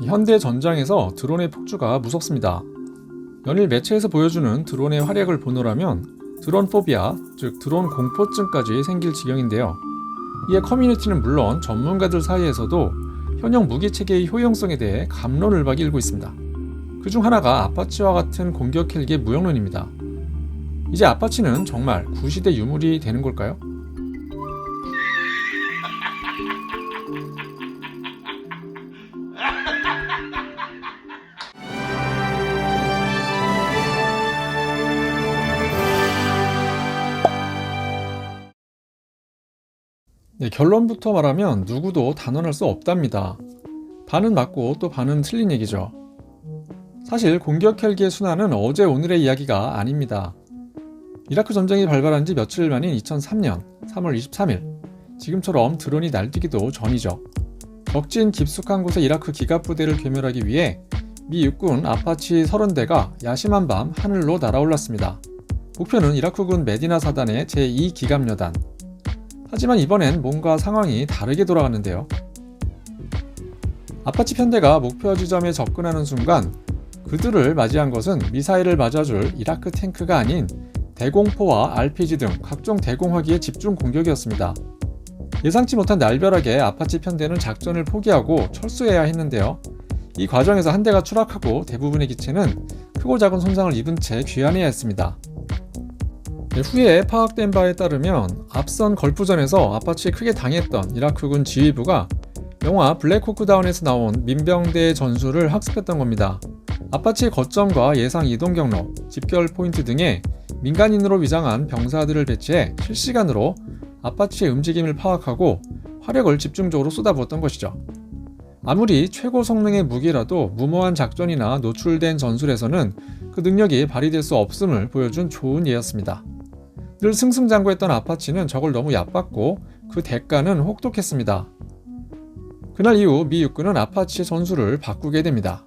현대 전장에서 드론의 폭주가 무섭습니다. 연일 매체에서 보여주는 드론의 활약을 보노라면 드론 포비아, 즉 드론 공포증까지 생길 지경인데요. 이에 커뮤니티는 물론 전문가들 사이에서도 현역 무기체계의 효용성에 대해 갑론을박이 일고 있습니다. 그중 하나가 아파치와 같은 공격 헬기의 무용론입니다. 이제 아파치는 정말 구시대 유물이 되는 걸까요? 결론부터 말하면 누구도 단언할 수 없답니다. 반은 맞고 또 반은 틀린 얘기죠. 사실 공격 헬기의 순환은 어제 오늘의 이야기가 아닙니다. 이라크 전쟁이 발발한 지 며칠 만인 2003년 3월 23일, 지금처럼 드론이 날뛰기도 전이죠. 적진 깊숙한 곳의 이라크 기갑부대를 괴멸하기 위해 미 육군 아파치 30대가 야심한 밤 하늘로 날아올랐습니다. 목표는 이라크군 메디나 사단의 제2기갑여단. 하지만 이번엔 뭔가 상황이 다르게 돌아가는데요. 아파치 편대가 목표 지점에 접근하는 순간 그들을 맞이한 것은 미사일을 맞아줄 이라크 탱크가 아닌 대공포와 RPG 등 각종 대공화기의 집중 공격이었습니다. 예상치 못한 날벼락에 아파치 편대는 작전을 포기하고 철수해야 했는데요. 이 과정에서 한 대가 추락하고 대부분의 기체는 크고 작은 손상을 입은 채 귀환해야 했습니다. 후에 파악된 바에 따르면 앞선 걸프전에서 아파치에 크게 당했던 이라크군 지휘부가 영화 블랙호크 다운에서 나온 민병대의 전술을 학습했던 겁니다. 아파치의 거점과 예상 이동 경로, 집결 포인트 등에 민간인으로 위장한 병사들을 배치해 실시간으로 아파치의 움직임을 파악하고 화력을 집중적으로 쏟아부었던 것이죠. 아무리 최고 성능의 무기라도 무모한 작전이나 노출된 전술에서는 그 능력이 발휘될 수 없음을 보여준 좋은 예였습니다. 늘 승승장구했던 아파치는 적을 너무 얕봤고 그 대가는 혹독했습니다. 그날 이후 미 육군은 아파치의 전술을 바꾸게 됩니다.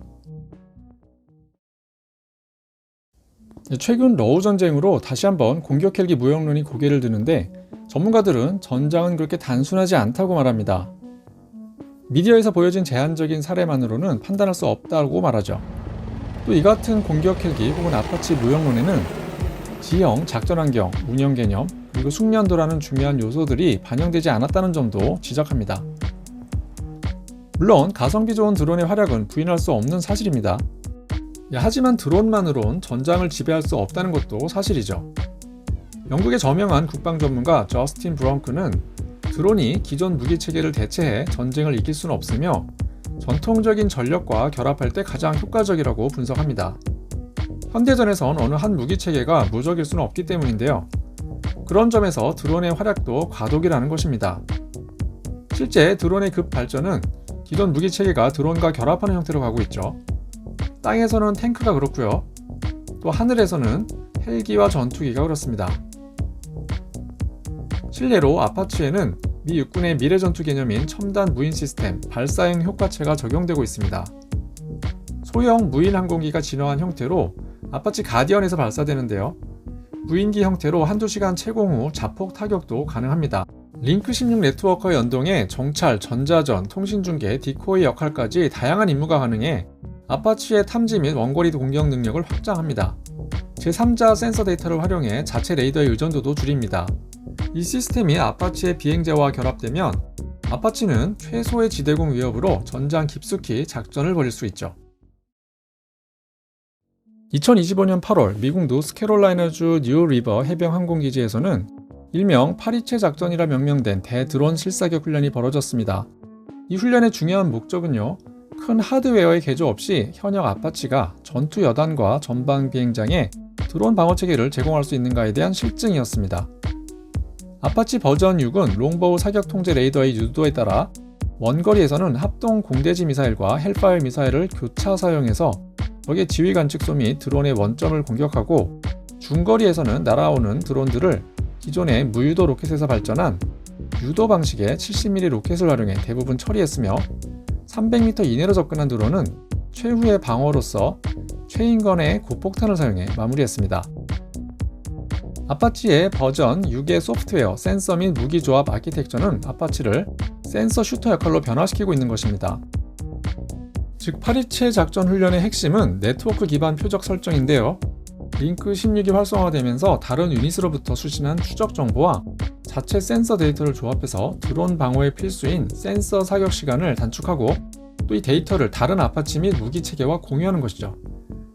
최근 러우 전쟁으로 다시 한번 공격 헬기 무용론이 고개를 드는데 전문가들은 전장은 그렇게 단순하지 않다고 말합니다. 미디어에서 보여진 제한적인 사례만으로는 판단할 수 없다고 말하죠. 또 이 같은 공격 헬기 혹은 아파치 무용론에는 지형, 작전 환경, 운영 개념, 그리고 숙련도라는 중요한 요소들이 반영되지 않았다는 점도 지적합니다. 물론 가성비 좋은 드론의 활약은 부인할 수 없는 사실입니다. 하지만 드론만으론 전장을 지배할 수 없다는 것도 사실이죠. 영국의 저명한 국방 전문가 저스틴 브렁크는 드론이 기존 무기 체계를 대체해 전쟁을 이길 수는 없으며 전통적인 전력과 결합할 때 가장 효과적이라고 분석합니다. 현대전에선 어느 한 무기 체계가 무적일 수는 없기 때문인데요. 그런 점에서 드론의 활약도 과도기라는 것입니다. 실제 드론의 급 발전은 기존 무기 체계가 드론과 결합하는 형태로 가고 있죠. 땅에서는 탱크가 그렇고요. 또 하늘에서는 헬기와 전투기가 그렇습니다. 실례로 아파치에는 미 육군의 미래 전투 개념인 첨단 무인 시스템 발사형 효과체가 적용되고 있습니다. 소형 무인 항공기가 진화한 형태로 아파치 가디언에서 발사되는데요. 무인기 형태로 한두 시간 채공 후 자폭 타격도 가능합니다. 링크 16 네트워크와 연동해 정찰, 전자전, 통신중계, 디코이 역할까지 다양한 임무가 가능해 아파치의 탐지 및 원거리 공격 능력을 확장합니다. 제3자 센서 데이터를 활용해 자체 레이더의 의존도도 줄입니다. 이 시스템이 아파치의 비행제와 결합되면 아파치는 최소의 지대공 위협으로 전장 깊숙이 작전을 벌일 수 있죠. 2025년 8월 미국 노스캐롤라이나주 뉴리버 해병 항공기지에서는 일명 파리체 작전이라 명명된 대드론 실사격 훈련이 벌어졌습니다. 이 훈련의 중요한 목적은요, 큰 하드웨어의 개조 없이 현역 아파치가 전투 여단과 전방 비행장에 드론 방어 체계를 제공할 수 있는가에 대한 실증이었습니다. 아파치 버전 6은 롱보우 사격 통제 레이더의 유도에 따라 원거리에서는 합동 공대지 미사일과 헬파이어 미사일을 교차 사용해서 적의 지휘 관측소 및 드론의 원점을 공격하고, 중거리에서는 날아오는 드론들을 기존의 무유도 로켓에서 발전한 유도 방식의 70mm 로켓을 활용해 대부분 처리했으며, 300m 이내로 접근한 드론은 최후의 방어로서 최인건의 고폭탄을 사용해 마무리했습니다. 아파치의 버전 6의 소프트웨어, 센서 및 무기 조합 아키텍처는 아파치를 센서 슈터 역할로 변화시키고 있는 것입니다. 즉 파리채 작전 훈련의 핵심은 네트워크 기반 표적 설정인데요. 링크 16이 활성화되면서 다른 유닛으로부터 수신한 추적 정보와 자체 센서 데이터를 조합해서 드론 방어에 필수인 센서 사격 시간을 단축하고 또 이 데이터를 다른 아파치 및 무기 체계와 공유하는 것이죠.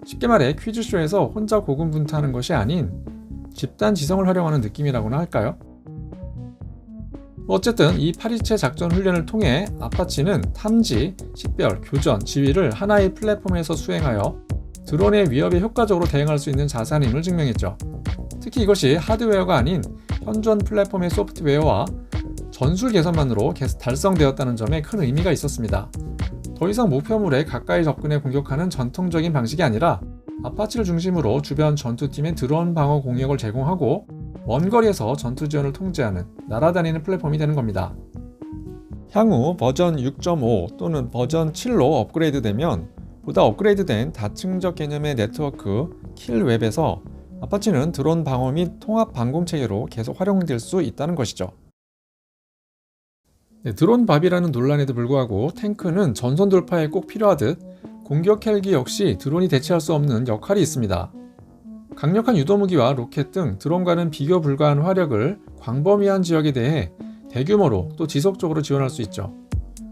쉽게 말해 퀴즈쇼에서 혼자 고군분투하는 것이 아닌 집단 지성을 활용하는 느낌이라고나 할까요? 어쨌든 이 파리채 작전 훈련을 통해 아파치는 탐지, 식별, 교전, 지휘를 하나의 플랫폼에서 수행하여 드론의 위협에 효과적으로 대응할 수 있는 자산임을 증명했죠. 특히 이것이 하드웨어가 아닌 현존 플랫폼의 소프트웨어와 전술 개선만으로 달성되었다는 점에 큰 의미가 있었습니다. 더 이상 목표물에 가까이 접근해 공격하는 전통적인 방식이 아니라 아파치를 중심으로 주변 전투팀의 드론 방어 공격을 제공하고 원거리에서 전투 지원을 통제하는 날아다니는 플랫폼이 되는 겁니다. 향후 버전 6.5 또는 버전 7로 업그레이드되면 보다 업그레이드된 다층적 개념의 네트워크 킬웹에서 아파치는 드론 방어 및 통합 방공 체계로 계속 활용될 수 있다는 것이죠. 드론 밥이라는 논란에도 불구하고 탱크는 전선 돌파에 꼭 필요하듯 공격 헬기 역시 드론이 대체할 수 없는 역할이 있습니다. 강력한 유도무기와 로켓 등 드론과는 비교 불가한 화력을 광범위한 지역에 대해 대규모로 또 지속적으로 지원할 수 있죠.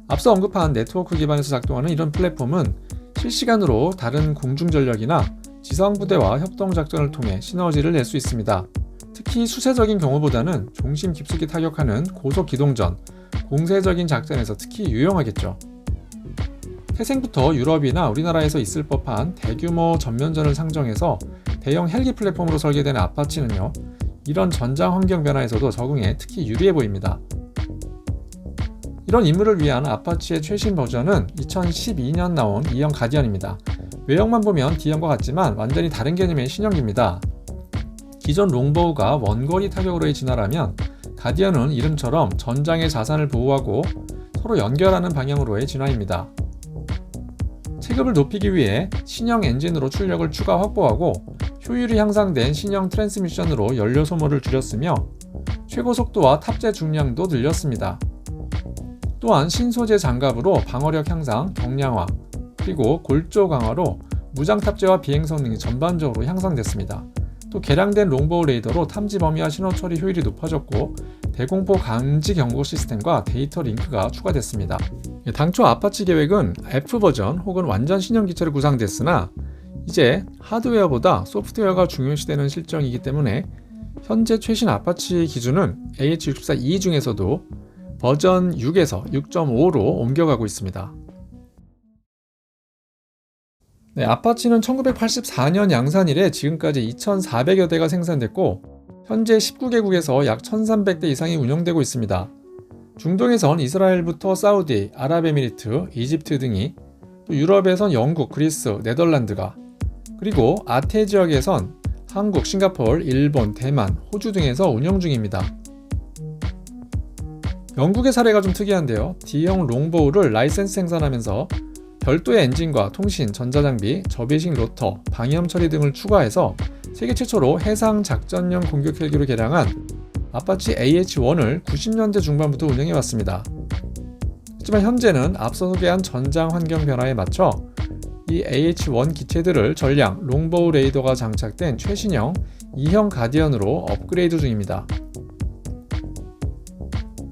앞서 언급한 네트워크 기반에서 작동하는 이런 플랫폼은 실시간으로 다른 공중전력이나 지상부대와 협동작전을 통해 시너지를 낼 수 있습니다. 특히 수세적인 경우보다는 중심 깊숙이 타격하는 고속기동전, 공세적인 작전에서 특히 유용하겠죠. 태생부터 유럽이나 우리나라에서 있을 법한 대규모 전면전을 상정해서 대형 헬기 플랫폼으로 설계된 아파치는요, 이런 전장 환경 변화에서도 적응에 특히 유리해 보입니다. 이런 임무를 위한 아파치의 최신 버전은 2012년 나온 E형 가디언입니다. 외형만 보면 D형과 같지만 완전히 다른 개념의 신형기입니다. 기존 롱보우가 원거리 타격으로의 진화라면 가디언은 이름처럼 전장의 자산을 보호하고 서로 연결하는 방향으로의 진화입니다. 체급을 높이기 위해 신형 엔진으로 출력을 추가 확보하고 효율이 향상된 신형 트랜스미션으로 연료 소모를 줄였으며 최고 속도와 탑재 중량도 늘렸습니다. 또한 신소재 장갑으로 방어력 향상, 경량화, 그리고 골조 강화로 무장 탑재와 비행 성능이 전반적으로 향상됐습니다. 또 개량된 롱보우 레이더로 탐지 범위와 신호 처리 효율이 높아졌고 대공포 감지 경고 시스템과 데이터 링크가 추가됐습니다. 당초 아파치 계획은 F 버전 혹은 완전 신형 기체로 구상됐으나 이제 하드웨어보다 소프트웨어가 중요시되는 실정이기 때문에 현재 최신 아파치 기준은 AH-64E 중에서도 버전 6에서 6.5로 옮겨가고 있습니다. 아파치는 1984년 양산 이래 지금까지 2,400여 대가 생산됐고 현재 19개국에서 약 1,300대 이상이 운영되고 있습니다. 중동에선 이스라엘부터 사우디, 아랍에미리트, 이집트 등이, 또 유럽에선 영국, 그리스, 네덜란드가, 그리고 아태 지역에선 한국, 싱가포르, 일본, 대만, 호주 등에서 운영 중입니다. 영국의 사례가 좀 특이한데요. D형 롱보우를 라이센스 생산하면서 별도의 엔진과 통신, 전자장비, 접이식 로터, 방염 처리 등을 추가해서 세계 최초로 해상 작전용 공격 헬기로 개량한 아파치 AH-1을 90년대 중반부터 운영해왔습니다. 하지만 현재는 앞서 소개한 전장 환경 변화에 맞춰 이 AH-1 기체들을 전량 롱보우 레이더가 장착된 최신형 E형 가디언으로 업그레이드 중입니다.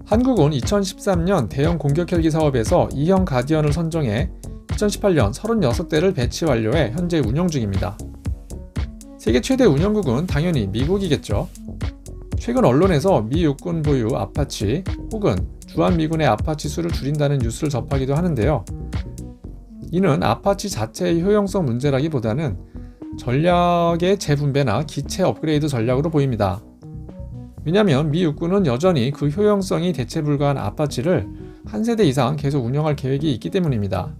한국은 2013년 대형 공격 헬기 사업에서 E형 가디언을 선정해 2018년 36대를 배치 완료해 현재 운영 중입니다. 세계 최대 운영국은 당연히 미국이겠죠. 최근 언론에서 미 육군 보유 아파치 혹은 주한미군의 아파치 수를 줄인다는 뉴스를 접하기도 하는데요. 이는 아파치 자체의 효용성 문제라기보다는 전략의 재분배나 기체 업그레이드 전략으로 보입니다. 왜냐하면 미 육군은 여전히 그 효용성이 대체 불가한 아파치를 한 세대 이상 계속 운영할 계획이 있기 때문입니다.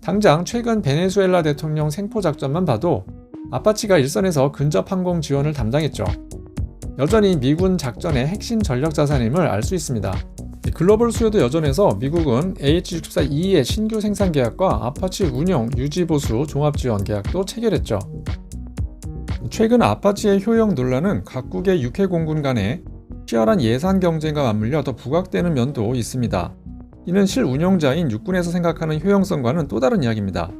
당장 최근 베네수엘라 대통령 생포 작전만 봐도 아파치가 일선에서 근접 항공 지원을 담당했죠. 여전히 미군 작전의 핵심 전력 자산임을 알 수 있습니다. 글로벌 수요도 여전해서 미국은 AH-64E의 신규 생산 계약과 아파치 운영, 유지, 보수, 종합 지원 계약도 체결했죠. 최근 아파치의 효용 논란은 각국의 육해 공군 간의 치열한 예산 경쟁과 맞물려 더 부각되는 면도 있습니다. 이는 실운용자인 육군에서 생각하는 효용성과는 또 다른 이야기입니다.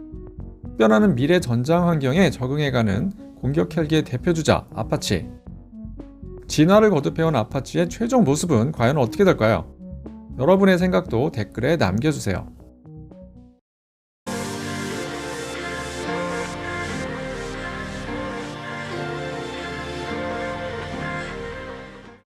변하는 미래 전장 환경에 적응해가는 공격 헬기의 대표주자 아파치. 진화를 거듭해온 아파치의 최종 모습은 과연 어떻게 될까요? 여러분의 생각도 댓글에 남겨주세요.